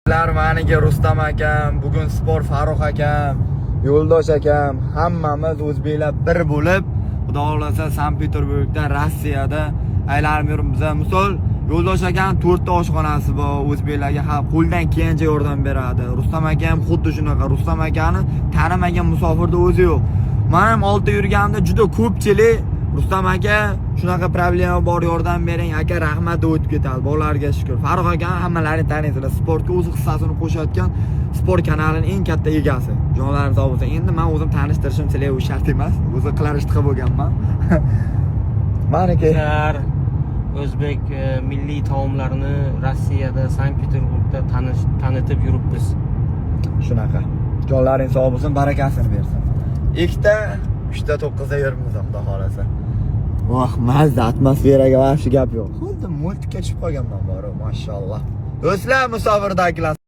Maniga Rustam akam, bugun Sport Farruh akam, Yo'ldosh akam, hammamiz o'zbeklar bir bo'lib, Xudo xolasa Sankt-Peterburgdan Rossiyada aylanib yuribmiz. Misol, Yo'ldosh akam 4 ta oshxonasi bor, o'zbeklarga qo'ldan kelgancha yordam beradi. Rustam akam ham xuddi shunaqa. Rustam akani tanimagan musofirda o'zi yo'q. Men ham olti yurganimda juda ko'pchilik Rustam aka shunaqa problema bor, yordam bering aka, rahmat deb o'tib ketadi. Bolalarga shukr. Farruh aka hammalarini taniysizlar. Sportga o'z hissasini qo'shayotgan sport kanalining eng katta egasi. Jonlarim sog' bo'lsin. Endi men o'zim tanishtirishim sizlarga u shart emas. O'zi qilarishtiqa bo'lganman. Maniki o'zbek milliy taomlarini Rossiyada, Sankt-Peterburgda tanitib yuribmiz. Shunaqa. Jonlaring sog' bo'lsin, barakasini bersin. 2 ta, 3 ta 9 da yuribmiz Xudo xolasa. Voh, mazza, atmosferaga vaqti gap yo'q. Xuddi multikka tushib qolganman bor, mashalloh. Do'stlar, musofirdagilar